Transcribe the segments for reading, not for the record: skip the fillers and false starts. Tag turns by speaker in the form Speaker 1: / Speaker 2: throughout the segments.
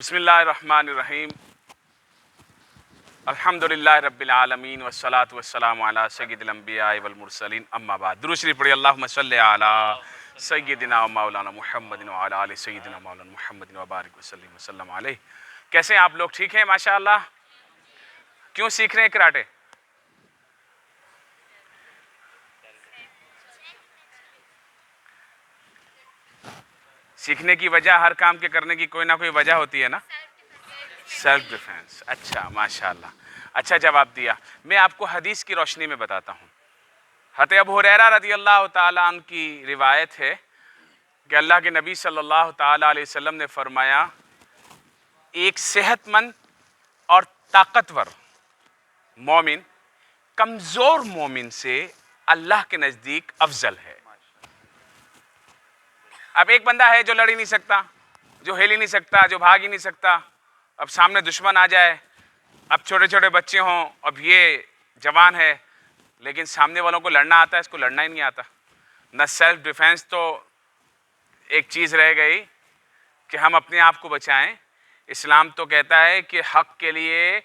Speaker 1: बिस्मिल्लाह रहमान रहीम अल्हम्दुलिल्लाह रब्बिल आलमीन वस्सलातु वस्सलामु अला सय्यिदिल अंबिया वल मुरसलीन अम्मा बाद। दुरूद शरीफ पढ़िए। अल्लाहुम्मा सल्लि अला सय्यिदिना व मौलाना मुहम्मदिन व अला आलि सय्यिदिना मौलाना मुहम्मदिन व बारिक वसल्लिम वसल्लम अलैहि। कैसे हैं आप लोग? ठीक हैं माशाअल्लाह। क्यों सीख रहे हैं कराटे? सीखने की वजह, हर काम के करने की कोई ना कोई वजह होती है ना। Self defence. अच्छा माशाअल्लाह, अच्छा जवाब दिया। मैं आपको हदीस की रोशनी में बताता हूँ। हज़रत अबू हुरैरा रज़ी अल्लाह ताला अन्हु की रिवायत है कि अल्लाह के नबी सल्लल्लाहु ताला अलैहि वसल्लम ने फरमाया, एक सेहतमंद और ताकतवर मोमिन कमज़ोर मोमिन से अल्लाह के नज़दीक अफजल है। अब एक बंदा है जो लड़ ही नहीं सकता, जो हिल ही नहीं सकता, जो भाग ही नहीं सकता। अब सामने दुश्मन आ जाए, अब छोटे छोटे बच्चे हों, अब ये जवान है, लेकिन सामने वालों को लड़ना आता है, इसको लड़ना ही नहीं आता। न सेल्फ डिफेंस तो एक चीज़ रह गई कि हम अपने आप को बचाएं। इस्लाम तो कहता है कि हक़ के लिए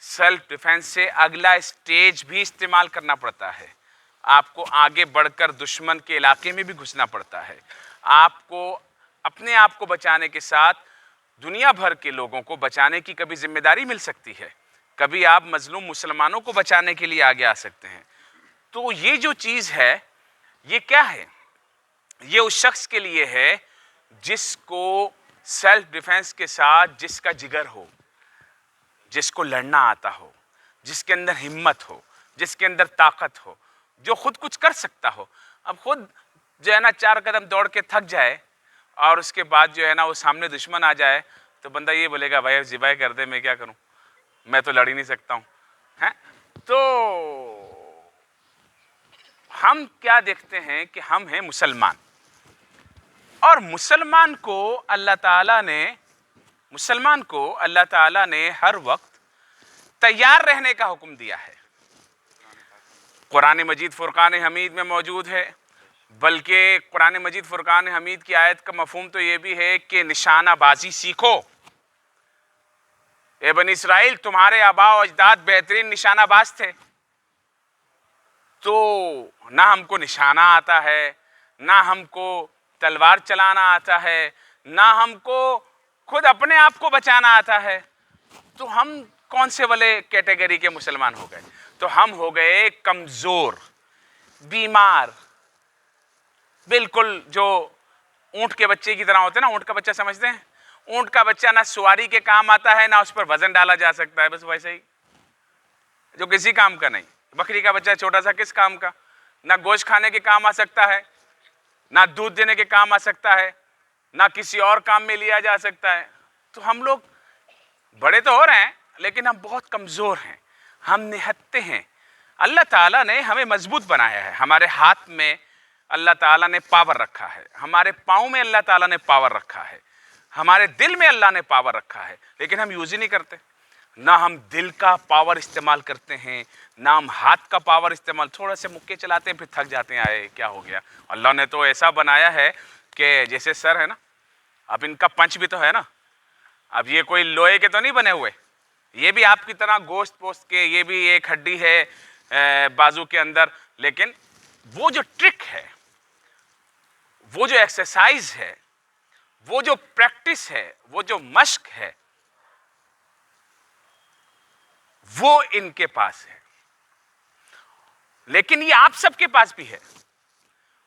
Speaker 1: सेल्फ डिफेंस से अगला स्टेज भी इस्तेमाल करना पड़ता है। आपको आगे बढ़कर दुश्मन के इलाके में भी घुसना पड़ता है। आपको अपने आप को बचाने के साथ दुनिया भर के लोगों को बचाने की कभी जिम्मेदारी मिल सकती है, कभी आप मजलूम मुसलमानों को बचाने के लिए आगे आ सकते हैं। तो ये जो चीज़ है, ये क्या है? ये उस शख्स के लिए है जिसको सेल्फ डिफेंस के साथ जिसका जिगर हो, जिसको लड़ना आता हो, जिसके अंदर हिम्मत हो, जिसके अंदर ताकत हो, जो खुद कुछ कर सकता हो। अब खुद जो है ना 4 कदम दौड़ के थक जाए और उसके बाद जो है ना वो सामने दुश्मन आ जाए, तो बंदा ये बोलेगा भाई जिबाई कर दे, मैं क्या करूं, मैं तो लड़ ही नहीं सकता हूं। हैं? तो हम क्या देखते हैं कि हम हैं मुसलमान, और मुसलमान को अल्लाह ताला ने हर वक्त तैयार रहने का हुक्म दिया है। कुरान मजीद फुरकान हमीद में मौजूद है, बल्कि कुरान मजीद फुरकान हमीद की आयत का मफहूम तो ये भी है कि निशानाबाजी सीखो। ए बनी इसराइल, तुम्हारे आबा और अजदाद बेहतरीन निशानाबाज थे। तो ना हमको निशाना आता है, ना हमको तलवार चलाना आता है, ना हमको खुद अपने आप को बचाना आता है। तो हम कौन से वाले कैटेगरी के मुसलमान हो गए? तो हम हो गए कमज़ोर, बीमार, बिल्कुल जो ऊंट के बच्चे की तरह होते हैं ना। ऊंट का बच्चा समझते हैं? ऊंट का बच्चा ना सवारी के काम आता है, ना उस पर वजन डाला जा सकता है, बस वैसे ही जो किसी काम का नहीं। बकरी का बच्चा छोटा सा किस काम का? ना गोश्त खाने के काम आ सकता है, ना दूध देने के काम आ सकता है, ना किसी और काम में लिया जा सकता है। तो हम लोग बड़े तो हो रहे हैं, लेकिन हम बहुत कमज़ोर हैं, हम निहत्ते हैं। अल्लाह ताला ने हमें मजबूत बनाया है। हमारे हाथ में अल्लाह ताला ने पावर रखा है, हमारे पाँव में अल्लाह ताला ने पावर रखा है, हमारे दिल में अल्लाह ने पावर रखा है, लेकिन हम यूज़ ही नहीं करते। ना हम दिल का पावर इस्तेमाल करते हैं, ना हम हाथ का पावर इस्तेमाल। थोड़ा से मुक्के चलाते हैं, फिर थक जाते हैं, आए क्या हो गया। अल्लाह ने तो ऐसा बनाया है कि जैसे सर है ना, अब इनका पंच भी तो है ना। अब ये कोई लोहे के तो नहीं बने हुए, ये भी आपकी तरह गोश्त पोस्ट के, ये भी एक हड्डी है बाजू के अंदर। लेकिन वो जो ट्रिक है, वो जो एक्सरसाइज है, वो जो प्रैक्टिस है, वो जो मश्क है, वो इनके पास है। लेकिन ये आप सबके पास भी है।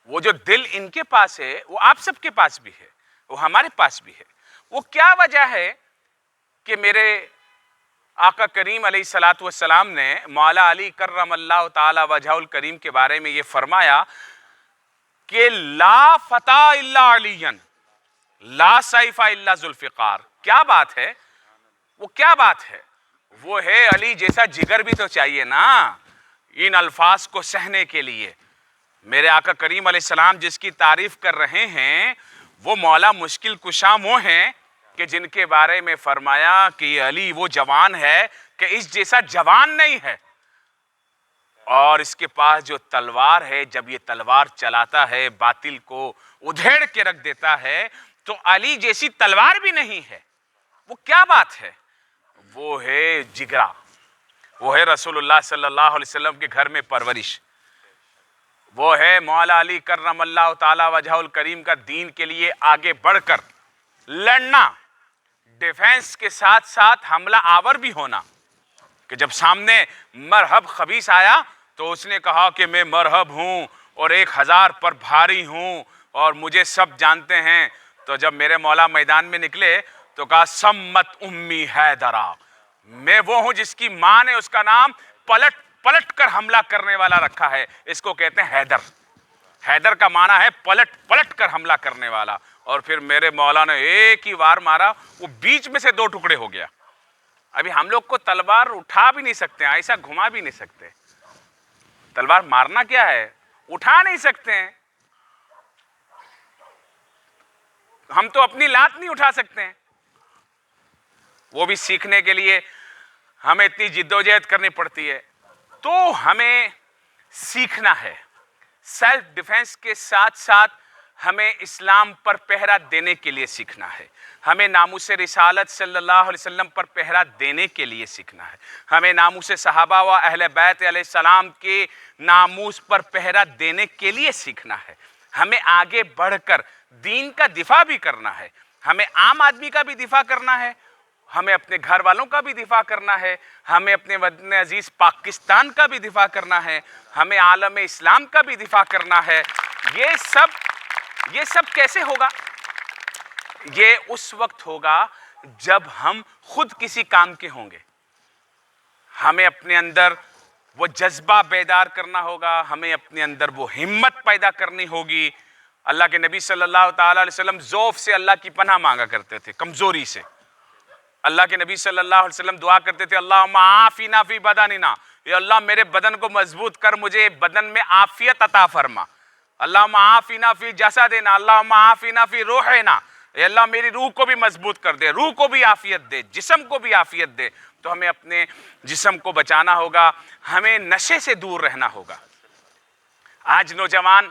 Speaker 1: वो जो दिल इनके पास है, वो आप सबके पास भी है, वो हमारे पास भी है। वो क्या वजह है कि मेरे आका करीम अलैहिस्सलातु वस्सलाम ने मौला अली कर्रमल्लाहु ताला वजहुल करीम के बारे में ये फरमाया कि ला फता इल्ला अलियन, ला सैफा इल्ला जुल्फिकार। क्या बात है? वो क्या बात है? वो है अली जैसा जिगर भी तो चाहिए ना इन अल्फाज को सहने के लिए। मेरे आका करीम अलैहिस्सलाम जिसकी तारीफ कर रहे हैं, वो मौला मुश्किल कुशा वो हैं कि जिनके बारे में फरमाया कि अली वो जवान है कि इस जैसा जवान नहीं है, और इसके पास जो तलवार है, जब ये तलवार चलाता है बातिल को उधेड़ के रख देता है, तो अली जैसी तलवार भी नहीं है। وہ کیا بات ہے؟ وہ ہے جگرا، وہ ہے رسول اللہ صلی اللہ علیہ وسلم کے گھر میں پرورش، وہ ہے مولا علی کرم اللہ تعالی وجہ الکریم کا دین کے لیے آگے بڑھ کر لڑنا، ڈیفینس کے ساتھ ساتھ حملہ آور بھی ہونا، کہ جب سامنے مرہب خبیث آیا تو اس نے کہا کہ میں مرہب ہوں اور 1000 پر بھاری ہوں اور مجھے سب جانتے ہیں۔ تو جب میرے مولا میدان میں نکلے تو کہا سمت امی حیدرہ، میں وہ ہوں جس کی ماں نے اس کا نام پلٹ پلٹ کر حملہ کرنے والا رکھا ہے، اس کو کہتے ہیں حیدر۔ حیدر کا معنی ہے پلٹ پلٹ کر حملہ کرنے والا۔ اور پھر میرے مولا نے ایک ہی وار مارا، وہ بیچ میں سے 2 ٹکڑے ہو گیا۔ ابھی ہم لوگ کو تلوار اٹھا بھی نہیں سکتے ہیں، ایسا گھما بھی نہیں سکتے۔ تلوار مارنا کیا ہے؟ اٹھا نہیں سکتے ہیں، ہم تو اپنی لات نہیں اٹھا سکتے ہیں۔ وہ بھی سیکھنے کے لیے ہمیں اتنی جدوجہد کرنی پڑتی ہے۔ تو ہمیں سیکھنا ہے، سیلف ڈیفینس کے ساتھ ساتھ ہمیں اسلام پر پہرا دینے کے لیے سیکھنا ہے، ہمیں ناموس رسالت صلی اللہ علیہ وسلم پر پہرا دینے کے لیے سیکھنا ہے، ہمیں ناموس صحابہ و اہل بیت علیہ السلام کے ناموس پر پہرا دینے کے لیے سیکھنا ہے، ہمیں آگے بڑھ کر دین کا دفاع بھی کرنا ہے، ہمیں عام آدمی کا بھی دفاع کرنا ہے، ہمیں اپنے گھر والوں کا بھی دفاع کرنا ہے، ہمیں اپنے وطن عزیز پاکستان کا بھی دفاع کرنا ہے، ہمیں عالم اسلام کا بھی دفاع کرنا ہے۔ یہ سب کیسے ہوگا؟ یہ اس وقت ہوگا جب ہم خود کسی کام کے ہوں گے، ہمیں اپنے اندر وہ جذبہ بیدار کرنا ہوگا، ہمیں اپنے اندر وہ ہمت پیدا کرنی ہوگی۔ اللہ کے نبی صلی اللہ تعالیٰ علیہ وسلم ضعف سے اللہ کی پناہ مانگا کرتے تھے، کمزوری سے۔ اللہ کے نبی صلی اللہ علیہ وسلم دعا کرتے تھے اللہم عافنا فی بدننا، یا اللہ میرے بدن کو مضبوط کر، مجھے بدن میں عافیت عطا فرما۔ اللہم عافنا فی جسدنا، اللہم عافنا فی روحنا، اے اللہ میری روح کو بھی مضبوط کر دے، روح کو بھی عافیت دے، جسم کو بھی عافیت دے۔ تو ہمیں اپنے جسم کو بچانا ہوگا، ہمیں نشے سے دور رہنا ہوگا۔ آج نوجوان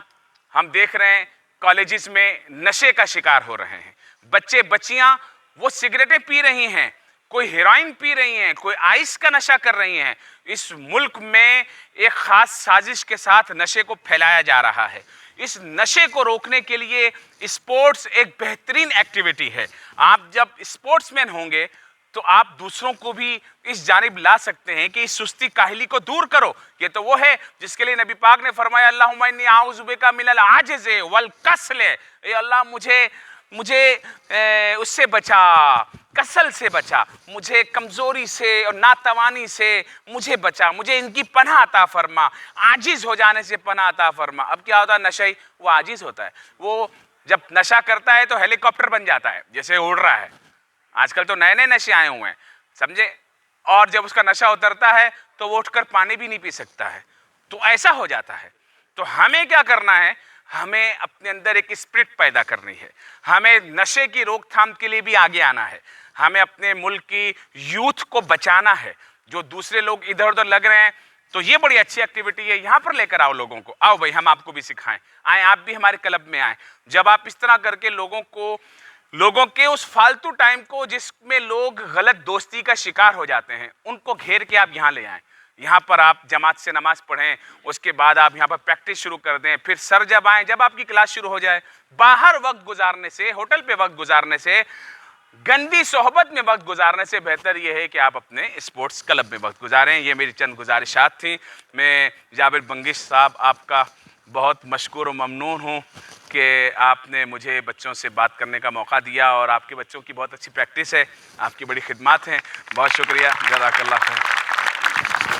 Speaker 1: ہم دیکھ رہے ہیں کالجز میں نشے کا شکار ہو رہے ہیں، بچے بچیاں وہ سگریٹیں پی رہی ہیں، کوئی ہیروئن پی رہی ہیں، کوئی آئس کا نشہ کر رہی ہیں۔ اس ملک میں ایک خاص سازش کے ساتھ نشے کو پھیلایا جا رہا ہے۔ اس نشے کو روکنے کے لیے اسپورٹس ایک بہترین ایکٹیویٹی ہے۔ آپ جب اسپورٹس مین ہوں گے تو آپ دوسروں کو بھی اس جانب لا سکتے ہیں کہ اس سستی کاہلی کو دور کرو۔ یہ تو وہ ہے جس کے لیے نبی پاک نے فرمایا اللہم انی اعوذ بک من العجز والکسل، اے اللہ مجھے اس سے بچا، کسل سے بچا، مجھے کمزوری سے اور ناتوانی سے مجھے بچا، مجھے ان کی پناہ عطا فرما، عاجز ہو جانے سے پناہ عطا فرما۔ اب کیا ہوتا ہے نشئی، وہ عاجز ہوتا ہے، وہ جب نشہ کرتا ہے تو ہیلی کاپٹر بن جاتا ہے، جیسے اڑ رہا ہے۔ آج کل تو نئے نئے نشے آئے ہوئے ہیں، سمجھے؟ اور جب اس کا نشہ اترتا ہے تو وہ اٹھ کر پانی بھی نہیں پی سکتا ہے، تو ایسا ہو جاتا ہے۔ تو ہمیں کیا کرنا ہے؟ ہمیں اپنے اندر ایک اسپرٹ پیدا کرنی ہے، ہمیں نشے کی روک تھام کے لیے بھی آگے آنا ہے، ہمیں اپنے ملک کی یوتھ کو بچانا ہے۔ جو دوسرے لوگ ادھر ادھر لگ رہے ہیں تو یہ بڑی اچھی ایکٹیویٹی ہے، یہاں پر لے کر آؤ لوگوں کو، آؤ بھائی ہم آپ کو بھی سکھائیں، آئیں آپ بھی ہمارے کلب میں آئیں۔ جب آپ اس طرح کر کے لوگوں کے اس فالتو ٹائم کو جس میں لوگ غلط دوستی کا شکار ہو جاتے ہیں ان کو گھیر کے آپ یہاں لے آئیں، یہاں پر آپ جماعت سے نماز پڑھیں، اس کے بعد آپ یہاں پر پریکٹس شروع کر دیں، پھر سر جب آئیں، جب آپ کی کلاس شروع ہو جائے، باہر وقت گزارنے سے، ہوٹل پہ وقت گزارنے سے، گندی صحبت میں وقت گزارنے سے بہتر یہ ہے کہ آپ اپنے اسپورٹس کلب میں وقت گزاریں۔ یہ میری چند گزارشات تھیں۔ میں جابر بنگش صاحب آپ کا بہت مشکور و ممنون ہوں کہ آپ نے مجھے بچوں سے بات کرنے کا موقع دیا، اور آپ کے بچوں کی بہت اچھی پریکٹس ہے، آپ کی بڑی خدمات ہیں، بہت شکریہ، جزاک اللہ خیر۔